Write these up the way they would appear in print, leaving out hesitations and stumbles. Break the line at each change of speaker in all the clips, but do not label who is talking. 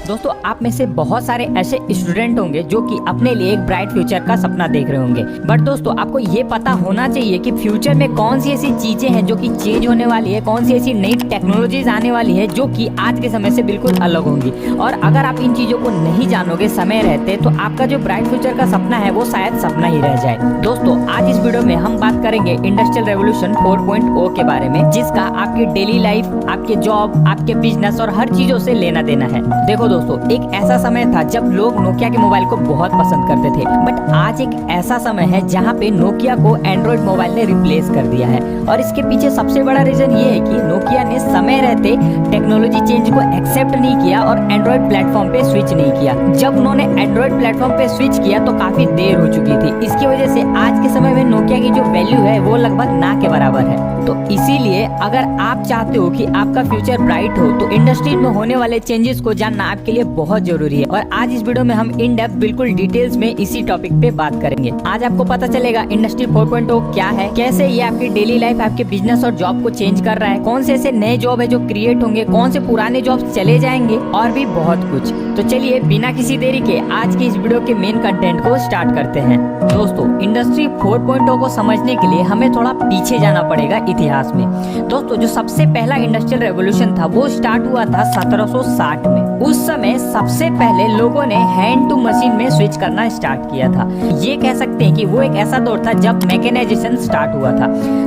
दोस्तों आप में से बहुत सारे ऐसे स्टूडेंट होंगे जो कि अपने लिए एक ब्राइट फ्यूचर का सपना देख रहे होंगे। बट दोस्तों आपको ये पता होना चाहिए कि फ्यूचर में कौन सी ऐसी चीजें हैं जो कि चेंज होने वाली है, कौन सी ऐसी नई टेक्नोलॉजीज आने वाली है जो कि आज के समय से बिल्कुल अलग होंगी। और अगर आप इन चीजों को नहीं जानोगे समय रहते तो आपका जो ब्राइट फ्यूचर का सपना है वो शायद सपना ही रह जाए। दोस्तों आज इस वीडियो में हम बात करेंगे इंडस्ट्रियल रेवोल्यूशन 4.0 के बारे में, जिसका आपकी डेली लाइफ, आपके जॉब, आपके बिजनेस और हर चीजों से लेना देना है। देखो दोस्तों एक ऐसा समय था जब लोग नोकिया के मोबाइल को बहुत पसंद करते थे, बट आज एक ऐसा समय है जहाँ पे नोकिया को एंड्रॉइड मोबाइल ने रिप्लेस कर दिया है। और इसके पीछे सबसे बड़ा रीजन ये है कि नोकिया ने समय रहते टेक्नोलॉजी चेंज को एक्सेप्ट नहीं किया और एंड्रॉइड प्लेटफॉर्म पे स्विच नहीं किया। जब उन्होंने एंड्रॉइड प्लेटफॉर्म पे स्विच किया तो काफी देर हो चुकी थी। इसकी वजह से आज के समय में नोकिया की जो वैल्यू है वो लगभग ना के बराबर है। तो इसीलिए अगर आप चाहते हो कि आपका फ्यूचर ब्राइट हो तो इंडस्ट्री में होने वाले चेंजेस को जानना आपके लिए बहुत जरूरी है। और आज इस वीडियो में हम इन डेप्थ बिल्कुल डिटेल्स में इसी टॉपिक पे बात करेंगे। आज आपको पता चलेगा इंडस्ट्री 4.0 क्या है, कैसे ये आपकी डेली लाइफ, आपके बिजनेस और जॉब को चेंज कर रहा है, कौन से ऐसे नए जॉब है जो क्रिएट होंगे, कौन से पुराने जॉब चले जाएंगे और भी बहुत कुछ। तो चलिए बिना किसी देरी के आज की इस वीडियो के मेन कंटेंट को स्टार्ट करते हैं। दोस्तों इंडस्ट्री 4.0 को समझने के लिए हमें थोड़ा पीछे जाना पड़ेगा इतिहास में। दोस्तों जो सबसे पहला इंडस्ट्रियल रेवोल्यूशन था वो स्टार्ट हुआ था 1760 में। उस समय सबसे पहले लोगों ने हैंड टू मशीन में स्विच करना स्टार्ट किया था। ये कह सकते हैं कि वो एक ऐसा दौर था जब मैकेनाइजेशन स्टार्ट हुआ था।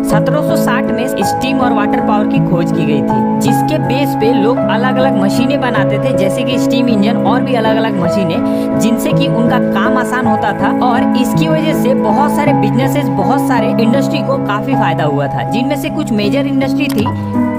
1760 में स्टीम और वाटर पावर की खोज की गई थी, जिसके बेस पे लोग अलग अलग मशीनें बनाते थे, जैसे कि स्टीम इंजन और भी अलग अलग मशीनें, जिनसे कि उनका काम आसान होता था। और इसकी वजह से बहुत सारे बिजनेसेस, बहुत सारे इंडस्ट्री को काफी फायदा हुआ था, जिनमें से कुछ मेजर इंडस्ट्री थी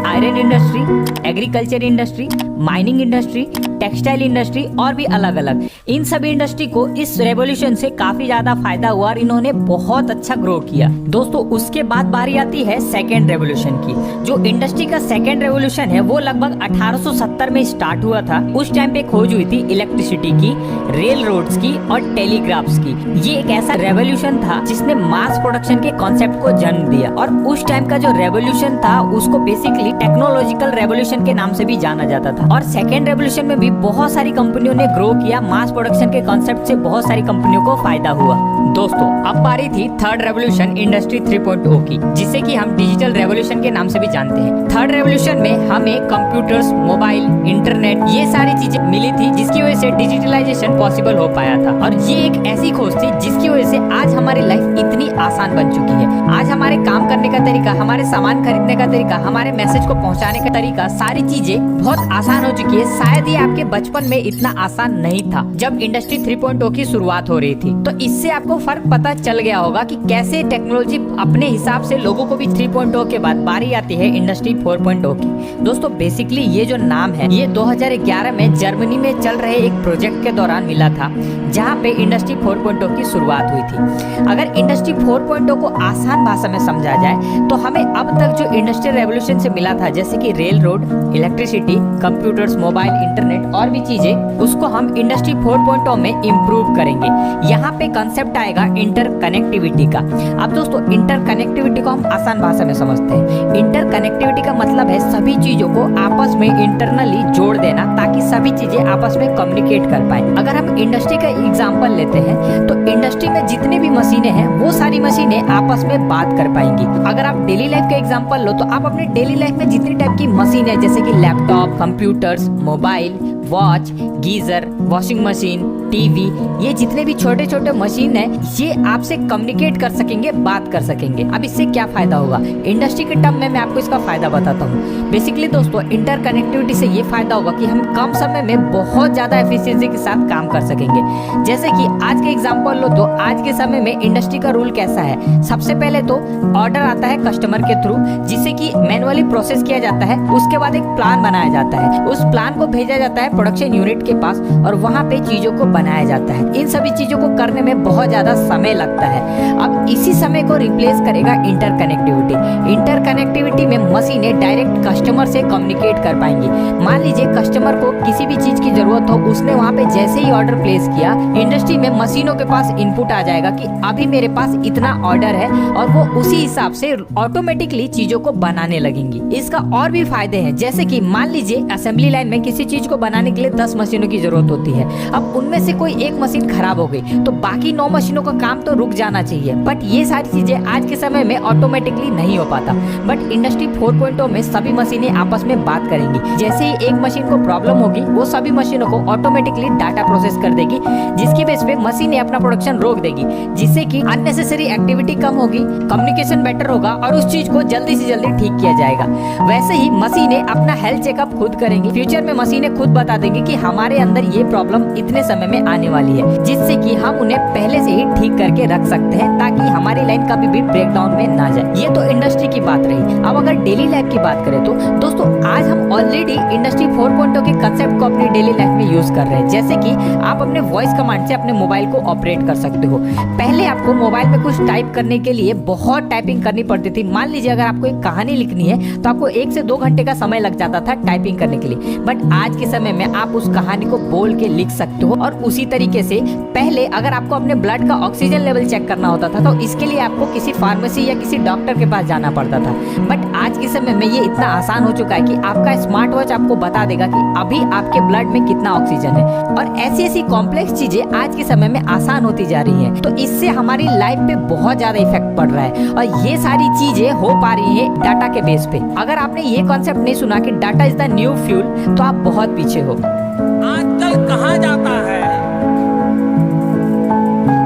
iron industry, agriculture industry, mining industry, textile industry और भी अलग अलग। इन सभी इंडस्ट्री को इस रेवोल्यूशन से काफी ज्यादा फायदा हुआ और इन्होंने बहुत अच्छा ग्रो किया। दोस्तों उसके बाद बारी आती है सेकेंड रेवोल्यूशन की। जो इंडस्ट्री का सेकेंड रेवोल्यूशन है वो लगभग 1870 में स्टार्ट हुआ था। उस टाइम पे खोज हुई थी इलेक्ट्रिसिटी की, रेल रोड्स की और टेलीग्राफ्स की। ये एक ऐसा रेवोल्यूशन था जिसने मास प्रोडक्शन के कॉन्सेप्ट को जन्म दिया। और उस टाइम का जो रेवोल्यूशन था उसको बेसिकली टेक्नोलॉजिकल रेवोल्यूशन के नाम से भी जाना जाता था। और सेकेंड रेवोल्यूशन में भी बहुत सारी कंपनियों ने ग्रो किया। मास प्रोडक्शन के कॉन्सेप्ट से बहुत सारी कंपनियों को फायदा हुआ। दोस्तों अब बारी थी थर्ड रेवोल्यूशन इंडस्ट्री 3.0 की, जिसे कि हम डिजिटल रेवोल्यूशन के नाम से भी जानते हैं। थर्ड रेवोल्यूशन में हमें कंप्यूटर्स, मोबाइल, इंटरनेट, ये सारी चीजें मिली थी, जिसकी वजह से डिजिटलाइजेशन पॉसिबल हो पाया था। और ये एक ऐसी खोज थी जिसकी वजह से आज हमारी लाइफ इतनी आसान बन चुकी है। आज हमारे काम करने का तरीका, हमारे सामान खरीदने का तरीका, हमारे मैसेज को पहुंचाने का तरीका, सारी चीजें बहुत आसान हो चुकी है। शायद ये आपके बचपन में इतना आसान नहीं था जब इंडस्ट्री 3.0 की शुरुआत हो रही थी। तो इससे आपको फर्क पता चल गया होगा कि कैसे टेक्नोलॉजी अपने हिसाब से लोगों को भी 3.0 के बाद बारी आती है इंडस्ट्री 4.0 की। दोस्तों बेसिकली ये जो नाम है ये 2011 में जर्मनी में चल रहे एक प्रोजेक्ट के दौरान मिला था, जहाँ पे इंडस्ट्री 4.0 की शुरुआत हुई थी। अगर इंडस्ट्री 4.0 को आसान भाषा में समझा जाए तो हमें अब तक जो इंडस्ट्रियल रेवोल्यूशन से मिला था, जैसे कि rail road, electricity, computers, mobile, internet और भी चीजें, उसको हम इंडस्ट्री 4.0 में इम्प्रूव करेंगे। यहाँ पे कंसेप्ट आएगा इंटरकनेक्टिविटी का। अब दोस्तों इंटरकनेक्टिविटी को हम आसान भाषा में समझते हैं। इंटरकनेक्टिविटी का मतलब है सभी चीजों को आपस में इंटरनली जोड़ देना, ताकि सभी चीजें आपस में कम्युनिकेट कर पाए। अगर हम इंडस्ट्री का एग्जांपल लेते हैं तो इंडस्ट्री में जितने भी मशीनें हैं वो सारी मशीनें आपस में बात कर पाएंगी। अगर आप डेली लाइफ का एग्जांपल लो तो आप अपने डेली लाइफ में जितनी टाइप की मशीन है, जैसे कि laptop, computers, mobile, watch, geyser, washing machine, TV, ये जितने भी छोटे छोटे मशीन है ये आपसे कम्युनिकेट कर सकेंगे, बात कर सकेंगे। अब इससे क्या फायदा होगा इंडस्ट्री के टर्म में मैं आपको इसका फायदा बताता हूँ। बेसिकली दोस्तों इंटरकनेक्टिविटी से ये फायदा होगा कि हम कम समय में बहुत ज्यादा एफिशिएंसी के साथ काम कर सकेंगे। जैसे कि आज के एग्जांपल लो तो आज के समय में इंडस्ट्री का रूल कैसा है, सबसे पहले तो ऑर्डर आता है कस्टमर के थ्रू, जिसे कि मैनुअली प्रोसेस किया जाता है। उसके बाद एक प्लान बनाया जाता है, उस प्लान को भेजा जाता है प्रोडक्शन यूनिट के पास और वहाँ पे चीजों को बनाया जाता है। इन सभी चीजों को करने में बहुत ज्यादा समय लगता है। अब इसी समय को रिप्लेस करेगा इंटरकनेक्टिविटी। इंटरकनेक्टिविटी में मशीनें डायरेक्ट कस्टमर से कम्युनिकेट कर पाएंगी। मान लीजिए कस्टमर को किसी भी चीज की जरूरत हो, उसने वहाँ पे जैसे ही ऑर्डर प्लेस किया, इंडस्ट्री में मशीनों के पास इनपुट आ जाएगा कि अभी मेरे पास इतना ऑर्डर है और वो उसी हिसाब से ऑटोमेटिकली चीजों को बनाने लगेंगी। इसका और भी फायदे हैं, जैसे कि मान लीजिए असेंबली लाइन में किसी चीज को बनाने के लिए 10 मशीनों की जरूरत होती है। अब उनमें से कोई एक मशीन खराब हो गई तो बाकी 9 मशीनों का काम तो रुक जाना चाहिए। बट ये सारी चीजें आज के समय में ऑटोमेटिकली नहीं हो पाता। बट इंडस्ट्री 4.0 में सभी मशीनें आपस में बात करेंगी। जैसे ही एक मशीन को प्रॉब्लम होगी, वो सभी मशीनों को ऑटोमेटिकली डाटा प्रोसेस कर देगी, जिसकी बेस पे मशीनें अपना प्रोडक्शन रोक देगी, जिससे कि अननेसेसरी एक्टिविटी कम होगी, कम्युनिकेशन बेटर होगा और उस चीज को जल्दी से जल्दी ठीक किया जाएगा। वैसे ही मशीनें अपना हेल्थ चेकअप खुद करेंगी। फ्यूचर में मशीनें खुद बता देंगी कि हमारे अंदर ये प्रॉब्लम इतने समय में आने वाली है, जिससे कि हम उन्हें पहले से ही ठीक करके रख सकते हैं ताकि हमारी लाइन कभी भी ब्रेकडाउन में ना जाए। ये तो इंडस्ट्री की बात रही। अब अगर डेली लाइफ की बात करें तो दोस्तों आज हम ऑलरेडी इंडस्ट्री 4.0 के कंसेप्ट को अपनी डेली लाइफ में यूज कर रहे हैं। जैसे कि आप अपने वॉइस कमांड से अपने मोबाइल को ऑपरेट कर सकते हो। पहले आपको मोबाइल में कुछ टाइप करने के लिए बहुत टाइपिंग करनी पड़ती थी। मान लीजिए अगर आपको एक कहानी लिखनी है तो आपको 1 से 2 घंटे का समय लग जाता था टाइपिंग करने के लिए। बट आज के समय में आप उस कहानी को बोल के लिख सकते हो। और उसी तरीके से पहले अगर आपको अपने ब्लड का ऑक्सीजन लेवल चेक करना होता था तो इसके लिए आपको किसी फार्मेसी या किसी डॉक्टर के पास जाना पड़ता था। बट आज के समय में ये इतना आसान हो चुका है कि आपका स्मार्ट वॉच आपको बता देगा कि अभी आपके ब्लड में कितना ऑक्सीजन है। और ऐसी ऐसी कॉम्प्लेक्स चीजें आज के समय में आसान होती जा रही हैं। तो इससे हमारी लाइफ पे बहुत ज्यादा इफेक्ट पड़ रहा है और ये सारी चीजें हो पा रही है डाटा के बेस पे। अगर आपने ये कॉन्सेप्ट नहीं सुना कि data is the new fuel, तो आप बहुत पीछे हो।
आजकल कहा जाता है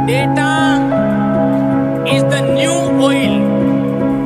data is the new oil.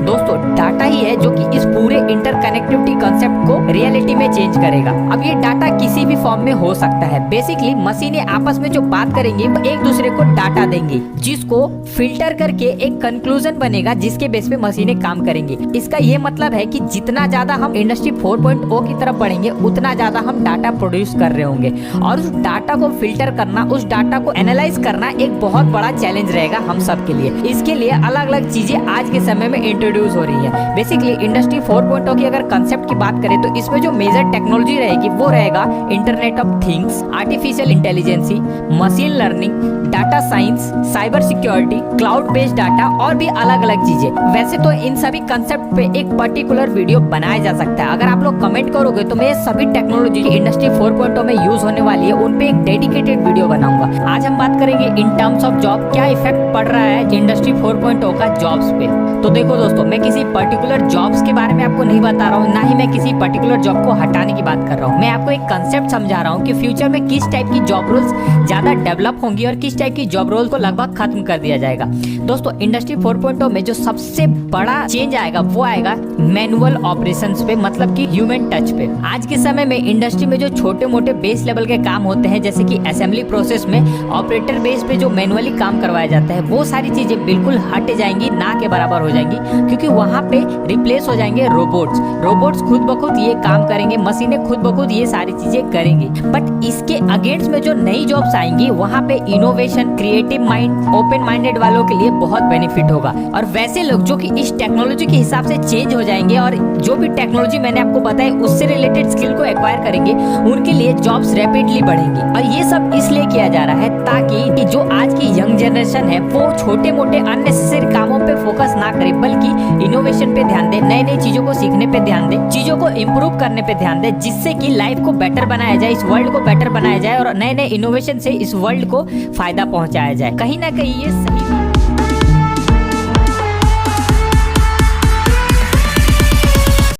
दोस्तों डाटा ही है जो कि इस पूरे इंटरकनेक्टिविटी कॉन्सेप्ट को रियलिटी में चेंज करेगा। अब ये डाटा किसी भी फॉर्म में हो सकता है। बेसिकली मशीनें आपस में जो बात करेंगी वो एक दूसरे को डाटा देंगी, जिसको फिल्टर करके एक कंक्लूजन बनेगा, जिसके बेस पे मशीनें काम करेंगी। इसका ये मतलब है कि जितना ज्यादा हम इंडस्ट्री 4.0 की तरफ बढ़ेंगे, उतना ज्यादा हम डाटा प्रोड्यूस कर रहे होंगे। और उस डाटा को फिल्टर करना, उस डाटा को एनालाइज करना एक बहुत बड़ा चैलेंज रहेगा हम सब के लिए। इसके लिए अलग अलग चीजें आज के समय में इंट्रोड्यूस हो रही है। बेसिकली इंडस्ट्री 4.0 की अगर कंसेप्ट की बात करें तो इसमें जो मेजर टेक्नोलॉजी रहेगी वो रहेगा internet of things, artificial intelligence, machine learning, data science, cyber security, cloud based data और भी अलग अलग चीजें। वैसे तो इन सभी कंसेप्ट पे एक पर्टिकुलर वीडियो बनाया जा सकता है। अगर आप लोग कमेंट करोगे तो मैं सभी टेक्नोलॉजी की इंडस्ट्री 4.0 में यूज होने वाली है उन पे एक डेडिकेटेड वीडियो बनाऊंगा। आज हम बात करेंगे इन टर्म्स ऑफ जॉब, क्या इफेक्ट पड़ रहा है इंडस्ट्री 4.0 का जॉब्स पे। तो देखो दोस्तों, मैं किसी पर्टिकुलर जॉब्स के बारे में आपको नहीं बता रहा हूँ, ना ही मैं किसी पर्टिकुलर जॉब को हटाने की बात कर रहा हूँ। मैं आपको एक कंसेप्ट समझा रहा हूँ कि फ्यूचर में किस टाइप की जॉब रोल्स ज्यादा डेवलप होंगी और किस टाइप की जॉब रोल को लगभग खत्म कर दिया जाएगा। दोस्तों इंडस्ट्री 4.0 में जो सबसे बड़ा चेंज आएगा वो आएगा मैनुअल ऑपरेशंस पे, मतलब कि ह्यूमन टच पे। आज के समय में इंडस्ट्री में जो छोटे मोटे बेस लेवल के काम होते हैं, जैसे कि असेंबली प्रोसेस में ऑपरेटर बेस पे जो मैनुअली काम करवाया जाता है, वो सारी चीजें बिल्कुल हट जाएंगी, ना के बराबर हो जाएंगी, क्योंकि वहाँ पे रिप्लेस हो जाएंगे रोबोट्स। रोबोट्स खुद ब खुद ये काम करेंगे, मशीनें खुद ब खुद ये सारी चीजें करेंगी। बट इसके अगेंस्ट में जो नई जॉब्स आएंगी वहाँ पे innovation, creative mind, open minded वालों के लिए बहुत बेनिफिट होगा। और वैसे लोग जो कि इस टेक्नोलॉजी के हिसाब से चेंज हो जाएंगे और जो भी टेक्नोलॉजी मैंने आपको बताई उससे रिलेटेड स्किल को एक्वायर करेंगे, उनके लिए जॉब्स रैपिडली बढ़ेंगी। और ये सब इसलिए किया जा रहा है ताकि जो आज की यंग जनरेशन है वो छोटे मोटे अननेसेसरी कामों पे फोकस ना करे, बल्कि इनोवेशन पे ध्यान दे, नई नई चीजों को सीखने पे ध्यान दे, चीजों को इम्प्रूव करने पे ध्यान दे, जिससे कि लाइफ को बेटर बनाया जाए, इस वर्ल्ड को बेटर बनाया जाए और नए नए इनोवेशन से इस वर्ल्ड को फायदा पहुंचाया जाए। कहीं ना कहीं ये सही